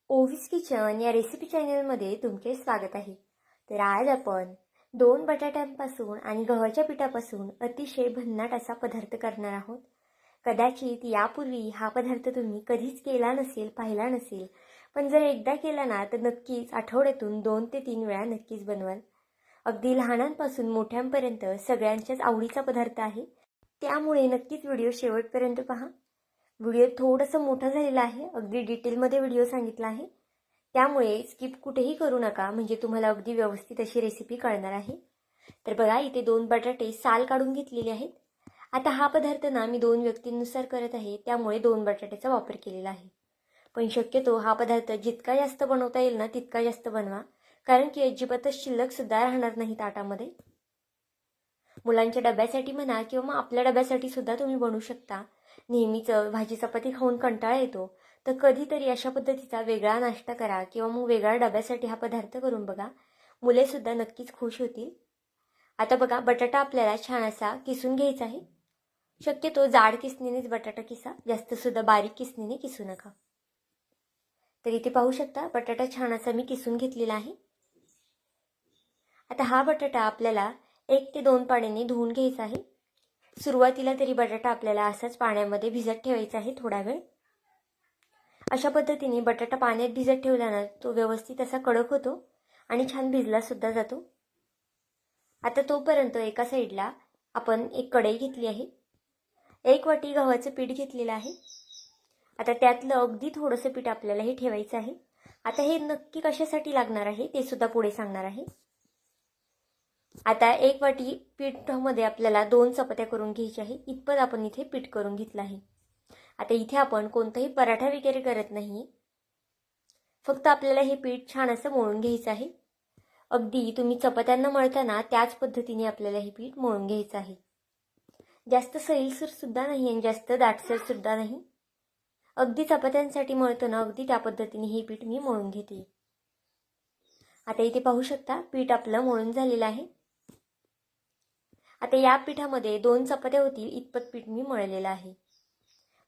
ओवीस kitchen या recipe चॅनलमध्ये तुमचे स्वागत आहे. तर आज आपण 2 बटाट्यांपासून आणि गव्हाच्या पिठापासून अतिशय भन्नाट असा पदार्थ करणार आहोत. कदाचित यापूर्वी हा पदार्थ तुम्ही कधीच केला नसेल, पाहिला नसेल, पण जर एकदा केला ना तर नक्कीच आठवड्यातून 2 ते 3 वेळा नक्कीच बनवाल. अगदी लहानांपासून मोठ्यांपर्यंत सगळ्यांच्याच आवडीचा पदार्थ आहे. त्यामुळे नक्कीच व्हिडिओ शेवटपर्यंत पहा. व्हिडिओ थोडंसं मोठा झालेला आहे, अगदी डिटेलमध्ये व्हिडिओ सांगितला आहे, त्यामुळे स्किप कुठेही करू नका, म्हणजे तुम्हाला अगदी व्यवस्थित अशी रेसिपी कळणार आहे. तर बघा, इथे 2 बटाटे साल काढून घेतलेले आहेत. आता हा पदार्थ ना मी 2 व्यक्तींनुसार करत आहे, त्यामुळे 2 बटाट्याचा वापर केलेला आहे. पण शक्यतो हा पदार्थ जितका जास्त बनवता येईल ना तितका जास्त बनवा, कारण की अजिबातच शिल्लकसुद्धा राहणार नाही ताटामध्ये. मुलांच्या डब्यासाठी म्हणा किंवा मग आपल्या डब्यासाठी सुद्धा तुम्ही बनवू शकता. नेहमीच भाजी चपाती खाऊन कंटाळा येतो, तर कधीतरी अशा पद्धतीचा वेगळा नाश्ता करा किंवा मग वेगळा डब्यासाठी हा पदार्थ करून बघा. मुलेसुद्धा नक्कीच खुश होतील. आता बघा, बटाटा आपल्याला छान असा किसून घ्यायचा आहे. शक्यतो जाड किसणीनेच बटाटा किसा, जास्तसुद्धा बारीक किसणीने किसू नका. तर इथे पाहू शकता, बटाटा छान असा मी किसून घेतलेला आहे. आता हा बटाटा आपल्याला 1 ते 2 पाण्याने धुवून घ्यायचा आहे. सुरुवातीला तरी बटाटा आपल्याला असाच पाण्यामध्ये भिजत ठेवायचा आहे थोडा वेळ. अशा पद्धतीने बटाटा पाण्यात भिजत ठेवल्याने तो व्यवस्थित असा कडक होतो आणि छान भिजला सुद्धा जातो. आता तोपर्यंत एका साईडला आपण एक कढई घेतली आहे. 1 वाटी गव्हाचं पीठ घेतलेलं आहे. आता त्यातलं अगदी थोडंसं पीठ आपल्याला हे ठेवायचं आहे. आता हे नक्की कशासाठी लागणार आहे ते सुद्धा पुढे सांगणार आहे. आता 1 वाटी पीठामध्ये आपल्याला 2 चपात्या करून घ्यायच्या आहे. इतपत आपण इथे पीठ करून घेतलं आहे. आता इथे आपण कोणताही पराठा वगैरे करत नाही, फक्त आपल्याला हे पीठ छान असं मळून घ्यायचं आहे. अगदी तुम्ही चपात्यांना मळताना त्याच पद्धतीने आपल्याला हे पीठ मळून घ्यायचं आहे. जास्त सैलसर सुद्धा नाही आणि जास्त दाटसर सुद्धा नाही. अगदी चपात्यांसाठी मळतो ना, अगदी त्या पद्धतीने हे पीठ मी मळून घेते. आता इथे पाहू शकता, पीठ आपलं मळून झालेलं आहे. आता या पिठामध्ये 2 चपात्या होतील इतपत पीठ मी मळलेलं आहे.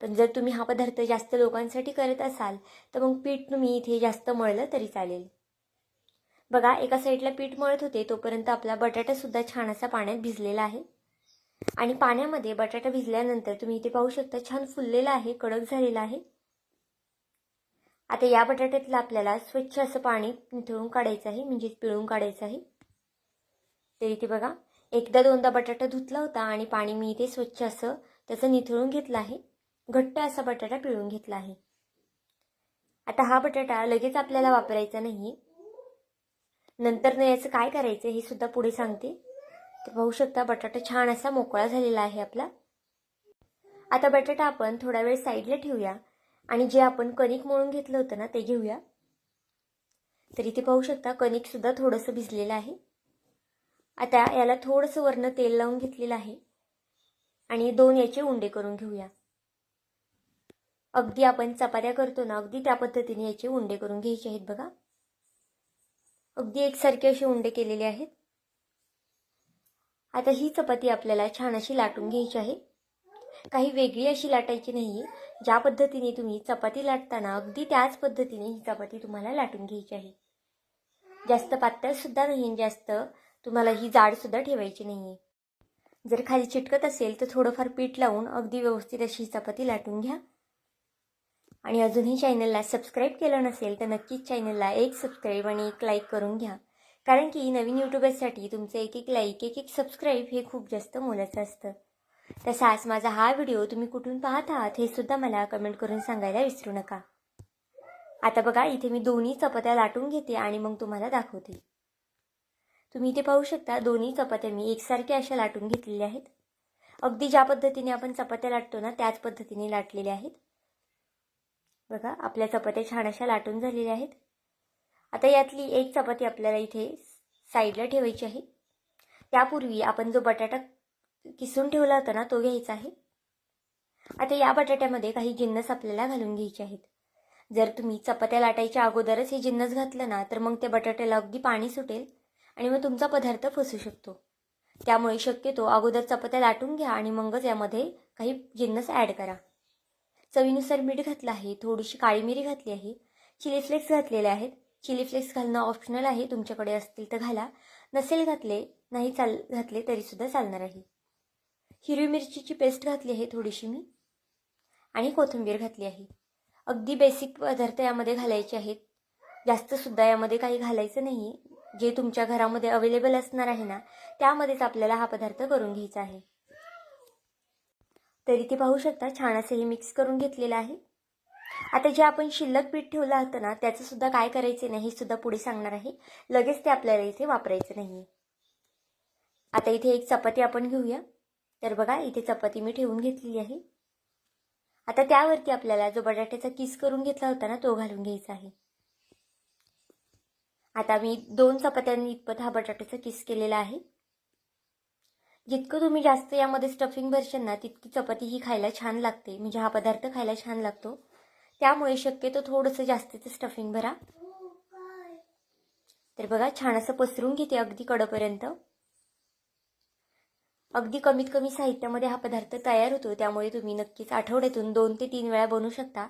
पण जर तुम्ही हा पदार्थ जास्त लोकांसाठी करत असाल तर मग पीठ तुम्ही इथे जास्त मळलं तरी चालेल. बघा, एका साईडला पीठ मळत होते तोपर्यंत आपला बटाटा सुद्धा छान असा पाण्यात भिजलेला आहे. आणि पाण्यामध्ये बटाटा भिजल्यानंतर तुम्ही इथे पाहू शकता छान फुललेला आहे, कडक झालेला आहे. आता या बटाट्यातलं आपल्याला स्वच्छ असं पाणी निथळून काढायचं आहे, म्हणजे पिळून काढायचं आहे. तर इथे बघा, एकदा दोनदा बटाटा धुतला होता आणि पाणी मी इथे स्वच्छ असं त्याचं निथळून घेतलं आहे. घट्ट असा बटाटा पिळून घेतला आहे. आता हा बटाटा लगेच आपल्याला वापरायचा नाही, नंतर याचं काय करायचं हे सुद्धा पुढे सांगते. तर पाहू शकता, बटाटा छान असा मोकळा झालेला आहे आपला. आता बटाटा आपण थोडा वेळ साईडला ठेवूया आणि जे आपण कणिक मळून घेतलं होतं ना ते घेऊया. तर इथे पाहू शकता, कणिक सुद्धा थोडंसं भिजलेलं आहे. आता याला थोडंसं वरनं तेल लावून घेतलेलं आहे आणि 2 याचे उंडे करून घेऊया. अगदी आपण चपात्या करतो ना, अगदी त्या पद्धतीने याचे उंडे करून घ्यायचे आहेत. बघा, अगदी एकसारखे असे उंडे केलेले आहेत. आता ही चपाती आपल्याला छान अशी लाटून घ्यायची आहे. काही वेगळी अशी लाटायची नाही. ज्या पद्धतीने तुम्ही चपाती लाटताना अगदी त्याच पद्धतीने ही चपाती तुम्हाला लाटून घ्यायची आहे. जास्त पातळ सुद्धा नाही, जास्त तुम्हाला ही जाड सुद्धा ठेवायची नाहीये. जर खाली चिटकत असेल तर थोडंफार पीठ लावून अगदी व्यवस्थित अशी चपाती लाटून घ्या. आणि अजूनही चॅनलला सबस्क्राईब केलं नसेल तर नक्कीच चॅनलला एक सबस्क्राईब आणि एक लाईक करून घ्या, कारण की नवीन यूट्यूबर्ससाठी तुमचं एक लाईक, एक सबस्क्राईब हे खूप जास्त मोलाचं असतं. तसाच माझा हा व्हिडिओ तुम्ही कुठून पाहत आहात हे सुद्धा मला कमेंट करून सांगायला विसरू नका. आता बघा, इथे मी दोन्ही चपात्या लाटून घेते आणि मग तुम्हाला दाखवते. तुम्ही इथे पाहू शकता, दोन्ही चपात्या मी एकसारख्या अशा लाटून घेतलेल्या आहेत. अगदी ज्या पद्धतीने आपण चपात्या लाटतो ना त्याच पद्धतीने लाटलेल्या आहेत. बघा, आपल्या चपात्या छान अशा लाटून झालेल्या आहेत. आता यातली एक चपाती आपल्याला इथे साईडला ठेवायची आहे. त्यापूर्वी आपण जो बटाटा किसून ठेवला होता ना तो घ्यायचा आहे. आता या बटाट्यामध्ये काही जिन्नस आपल्याला घालून घ्यायचे आहेत. जर तुम्ही चपात्या लाटायच्या अगोदरच हे जिन्नस घातलं ना तर मग त्या बटाट्याला अगदी पाणी सुटेल आणि मग तुमचा पदार्थ फसू शकतो. त्यामुळे शक्यतो अगोदर चपात्या लाटून घ्या आणि मगच यामध्ये काही जिन्नस ॲड करा. चवीनुसार मीठ घातलं आहे, थोडीशी काळी मिरी घातली आहे, चिली फ्लेक्स घातलेले आहेत. चिली फ्लेक्स घालणं ऑप्शनल आहे, तुमच्याकडे असतील तर घाला, नसेल घातले नाही घातले तरीसुद्धा चालणार आहे. हिरवी मिरचीची पेस्ट घातली आहे थोडीशी मी, आणि कोथिंबीर घातली आहे. अगदी बेसिक पदार्थ यामध्ये घालायचे आहेत, जास्तसुद्धा यामध्ये काही घालायचं नाही. जे तुमच्या घरामध्ये अवेलेबल असणार आहे ना, त्यामध्येच आपल्याला हा पदार्थ करून घ्यायचा आहे. तर इथे पाहू शकता छान असं हे मिक्स करून घेतलेलं आहे. आता जे आपण शिल्लक पीठ ठेवलं होतं ना, त्याचं सुद्धा काय करायचं नाही हे सुद्धा पुढे सांगणार आहे. लगेच ते आपल्याला इथे वापरायचं नाही. आता इथे एक चपाती आपण घेऊया. तर बघा इथे चपाती मी ठेवून घेतलेली आहे. आता त्यावरती आपल्याला जो बटाट्याचा किस करून घेतला होता ना, तो घालून घ्यायचा आहे. आता मी 2 चपात्यांनी इतपत हा बटाट्याचा किस केलेला आहे. जितकं तुम्ही जास्त यामध्ये स्टफिंग भरशाल ना, तितकी चपाती ही खायला छान लागते, म्हणजे हा पदार्थ खायला छान लागतो. त्यामुळे शक्यतो थोडंसं जास्तीचं स्टफिंग भरा. तर बघा छान असं पसरून घेते अगदी कडेपर्यंत. अगदी कमीत कमी साहित्यामध्ये हा पदार्थ तयार होतो, त्यामुळे तुम्ही नक्कीच आठवड्यातून 2 ते 3 वेळा बनवू शकता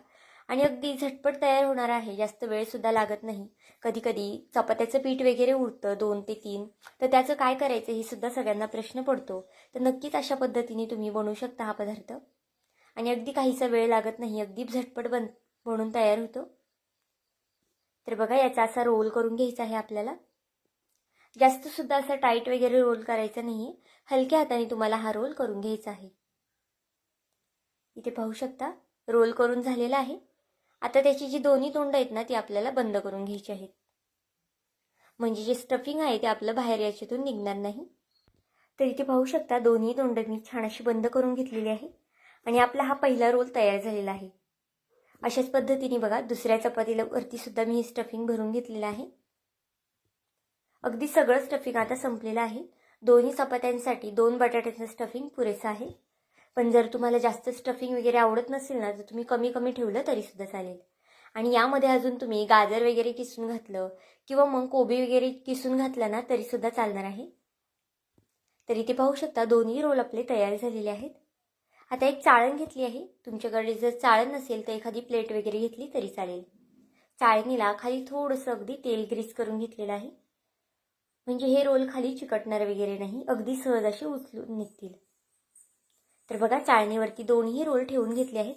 आणि अगदी झटपट तयार होणार आहे. जास्त वेळसुद्धा लागत नाही. कधी कधी चपात्याचं पीठ वगैरे उरतं 2 ते 3, तर त्याचं काय करायचं हे सुद्धा सगळ्यांना प्रश्न पडतो. तर नक्कीच अशा पद्धतीने तुम्ही बनवू शकता हा पदार्थ आणि अगदी काहीसा वेळ लागत नाही, अगदी झटपट बनून तयार होतो. तर बघा याचा असा रोल करून घ्यायचा आहे आपल्याला. जास्त सुद्धा असा टाईट वगैरे रोल करायचा नाही, हलक्या हाताने तुम्हाला हा रोल करून घ्यायचा आहे. इथे पाहू शकता रोल करून झालेला आहे. आता त्याची जी दोन्ही तोंड आहेत ना, ती आपल्याला बंद करून घ्यायची आहेत, म्हणजे जे स्टफिंग आहे ते आपलं बाहेर याच्यातून निघणार नाही. तर इथे पाहू शकता दोन्ही तोंड मी छान अशी बंद करून घेतलेली आहे आणि आपला हा पहिला रोल तयार झालेला आहे. अशाच पद्धतीने बघा दुसऱ्या चपातीला वरती सुद्धा मी हे स्टफिंग भरून घेतलेलं आहे. अगदी सगळं स्टफिंग आता संपलेलं आहे. दोन्ही चपात्यांसाठी 2 बटाट्याचं स्टफिंग पुरेसं आहे. पण जर तुम्हाला जास्त स्टफिंग वगैरे आवडत नसेल ना, तर तुम्ही कमी कमी ठेवलं तरीसुद्धा चालेल. आणि यामध्ये अजून तुम्ही गाजर वगैरे किसून घातलं किंवा मग कोबी वगैरे किसून घातलं ना तरीसुद्धा चालणार आहे. तर इथे पाहू शकता दोन्ही रोल आपले तयार झालेले आहेत. आता एक चाळण घेतली आहे. तुमच्याकडे जर चाळण नसेल तर एखादी प्लेट वगैरे घेतली तरी चालेल. चाळणीला खाली थोडंसं अगदी तेल ग्रीस करून घेतलेलं आहे, म्हणजे हे रोल खाली चिकटणार वगैरे नाही, अगदी सहज असे उचलून निघतील. तर बघा चाळणीवरती दोन्ही रोल ठेवून घेतले आहेत.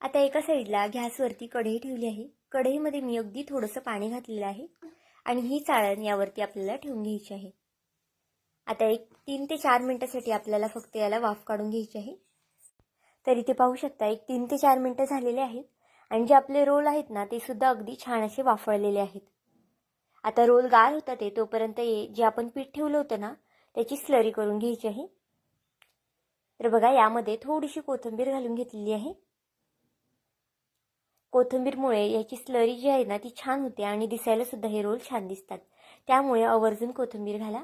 आता एका साईडला गॅसवरती कढई ठेवली आहे. कढईमध्ये मी अगदी थोडंसं पाणी घातलेलं आहे आणि ही चाळण यावरती आपल्याला ठेवून घ्यायची आहे. आता एक 3 ते 4 मिनिटासाठी आपल्याला फक्त याला वाफ काढून घ्यायची आहे. तर इथे पाहू शकता एक 3 ते 4 मिनिटं झालेले आहेत आणि जे आपले रोल आहेत ना, ते सुद्धा अगदी छान असे वाफळलेले आहेत. आता रोल गार होतात ते तोपर्यंत जे आपण पीठ ठेवलं होतं ना, त्याची स्लरी करून घ्यायची आहे. तर बघा यामध्ये थोडीशी कोथिंबीर घालून घेतलेली आहे. कोथिंबीरमुळे याची स्लरी जी आहे ना, ती छान होते आणि दिसायला सुद्धा हे रोल छान दिसतात. त्यामुळे आवर्जून कोथिंबीर घाला.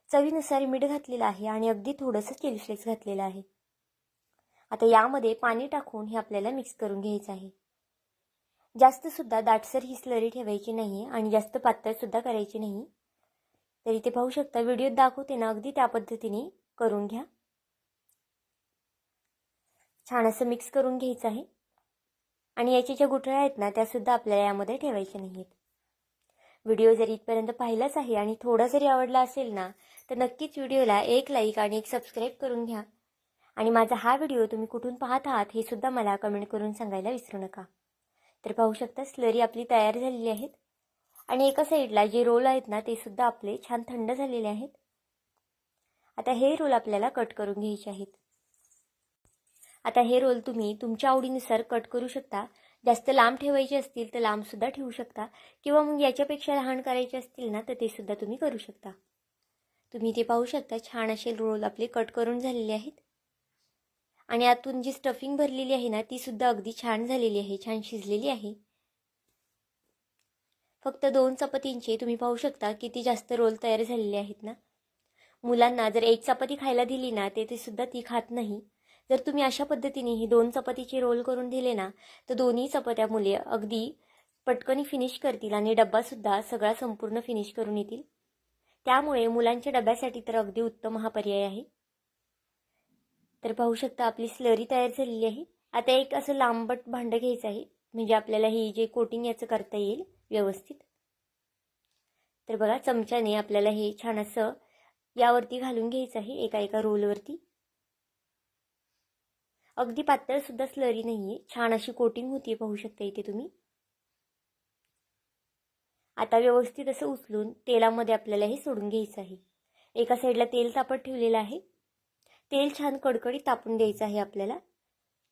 चवीनुसार मीठ घातलेलं आहे आणि अगदी थोडंसं चिली फ्लेक्स घातलेलं आहे. आता यामध्ये पाणी टाकून हे आपल्याला मिक्स करून घ्यायचं आहे. जास्त सुद्धा दाटसर ही स्लरी ठेवायची नाही आणि जास्त पातळ सुद्धा करायची नाही. तर इथे पाहू शकता व्हिडिओत दाखवते ना, अगदी त्या पद्धतीने करून घ्या. छान असं मिक्स करून घ्यायचं आहे आणि याच्या ज्या गुठळ्या आहेत ना, त्या सुद्धा आपल्याला यामध्ये ठेवायच्या नाहीत. व्हिडिओ जर इथपर्यंत पाहिलाच आहे आणि थोडा जरी आवडला असेल ना, तर नक्कीच व्हिडिओला एक लाईक आणि एक सबस्क्राईब करून घ्या. आणि माझा हा व्हिडिओ तुम्ही कुठून पाहत आहात हे सुद्धा मला कमेंट करून सांगायला विसरू नका. तर पाहू शकता स्लरी आपली तयार झालेली आहेत आणि एका साईडला जे रोल आहेत ना, ते सुद्धा आपले छान थंड झालेले आहेत. आता हे रोल आपल्याला कट करून घ्यायचे आहेत. आता हे रोल तुम्ही तुमच्या आवडीनुसार कट करू शकता. जास्त लांब ठेवायचे असतील तर लांब सुद्धा ठेवू शकता किंवा मग याच्यापेक्षा लहान करायचे असतील ना, तर ते सुद्धा तुम्ही करू शकता. तुम्ही ते पाहू शकता छान असे रोल आपले कट करून झालेले आहेत आणि आतून जी स्टफिंग भरलेली आहे ना, ती सुद्धा अगदी छान झालेली आहे, छान शिजलेली आहे. फक्त 2 चपातींचे तुम्ही पाहू शकता किती जास्त रोल तयार झालेले आहेत ना. मुलांना जर एक चपाती खायला दिली ना, ते सुद्धा ती खात नाही. जर तुम्ही अशा पद्धतीने ही 2 चपातीचे रोल करून दिले ना, तर दोन्ही चपात्या मुले अगदी पटकन फिनिश करतील आणि डब्बासुद्धा सगळा संपूर्ण फिनिश करून येतील. त्यामुळे मुलांच्या डब्यासाठी तर अगदी उत्तम हा पर्याय आहे. तर पाहू शकता आपली स्लरी तयार झालेली आहे. आता एक असं लांबट भांडं घ्यायचं आहे. म्हणजे आपल्याला हे जे कोटिंग याचं करता येईल व्यवस्थित. तर बघा चमच्याने आपल्याला हे छान असं यावरती घालून घ्यायचं आहे, एका एका रोलवरती. अगदी पातळ सुद्धा स्लरी नाहीये, छान अशी कोटिंग होतीये, पाहू शकता इथे तुम्ही. आता व्यवस्थित असं उचलून तेलामध्ये आपल्याला हे सोडून घ्यायचं आहे. एका साईडला तेल तापत ठेवलेलं आहे. तेल छान कडकडीत तापून द्यायचं आहे आपल्याला.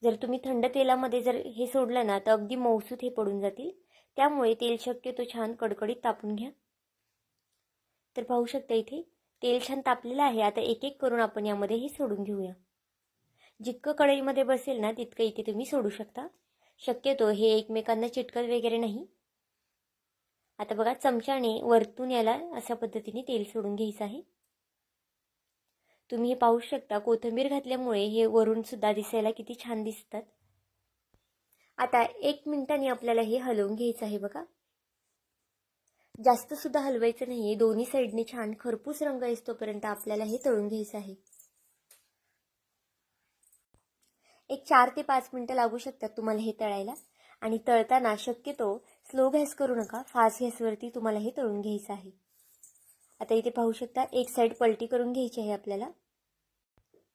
जर तुम्ही थंड तेलामध्ये जर हे सोडलं ना तर अगदी मऊसूत हे पडून जातील. त्यामुळे तेल शक्यतो छान कडकडीत तापून घ्या. तर पाहू शकता इथे तेल छान तापलेलं आहे. आता एक एक करून आपण यामध्ये हे सोडून घेऊया. जितकं कढईमध्ये बसेल ना तितकं इथे तुम्ही सोडू शकता. शक्यतो हे एकमेकांना चिटकत वगैरे नाही. आता बघा चमच्याने वरतून याला अशा पद्धतीने तेल सोडून घ्यायचं आहे. तुम्ही हे पाहू शकता, कोथिंबीर घातल्यामुळे हे वरून सुद्धा दिसायला किती छान दिसतात. आता 1 मिनिटाने आपल्याला हे हलवून घ्यायचं आहे बघा. जास्त सुद्धा हलवायचं नाहीये. दोन्ही साईडने छान खरपूस रंग येतोपर्यंत आपल्याला हे तळून घ्यायचं आहे. एक 4 ते 5 मिनिटं लागू शकतात तुम्हाला हे तळायला. आणि तळताना शक्यतो स्लो गॅस करू नका, फास्ट गॅसवरती तुम्हाला हे तळून घ्यायचं आहे. आता इथे पाहू शकता एक साईड पलटी करून घ्यायची आहे आपल्याला.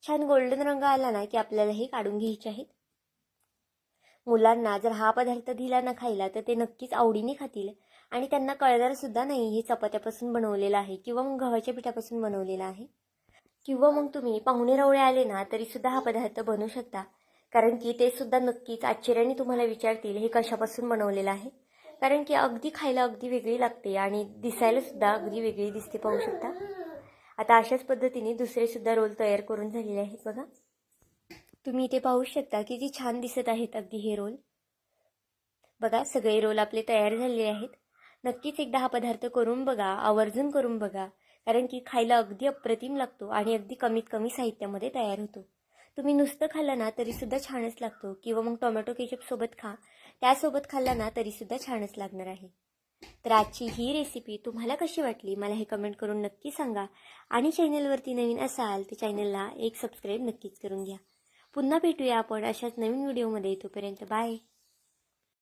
छान गोल्डन रंग आला ना की आपल्याला हे काढून घ्यायचे आहेत. मुलांना जर हा पदार्थ दिला ना खायला तर ते नक्कीच आवडीने खातील आणि त्यांना कळणार सुद्धा नाही हे चपात्यापासून बनवलेलं आहे किंवा मग गव्हाच्या पिठापासून बनवलेलं आहे. किंवा मग तुम्ही पाहुणे रावळे आले ना तरी सुद्धा हा पदार्थ बनवू शकता. कारण की ते सुद्धा नक्कीच आश्चर्याने तुम्हाला विचारतील हे कशापासून बनवलेलं आहे. कारण की अगदी खायला अगदी वेगळी लागते आणि दिसायला सुद्धा अगदी वेगळी दिसते, पाहू शकता. आता अशाच पद्धतीने दुसरे सुद्धा रोल तयार करून झालेले आहेत बघा. तुम्ही इथे पाहू शकता किती छान दिसत आहेत अगदी हे रोल. बघा सगळे रोल आपले तयार झालेले आहेत. नक्कीच एकदा हा पदार्थ करून बघा, आवर्जून करून बघा. कारण की खायला अगदी अप्रतिम लागतो आणि अगदी कमीत कमी साहित्यामध्ये तयार होतो. तुम्ही नुसतं खाल्लं ना तरी सुद्धा छानच लागतो किंवा मग टोमॅटो केचप सोबत खा, त्यासोबत खाल्ला ना तरी सुद्धा छानच लागणार आहे. तर आजची ही रेसिपी तुम्हाला कशी वाटली मला हे कमेंट करून नक्की सांगा. आणि चॅनलवरती नवीन असाल तर चॅनलला एक सबस्क्राईब नक्कीच करून घ्या. पुन्हा भेटूया आपण अशाच नवीन व्हिडिओमध्ये. तोपर्यंत बाय.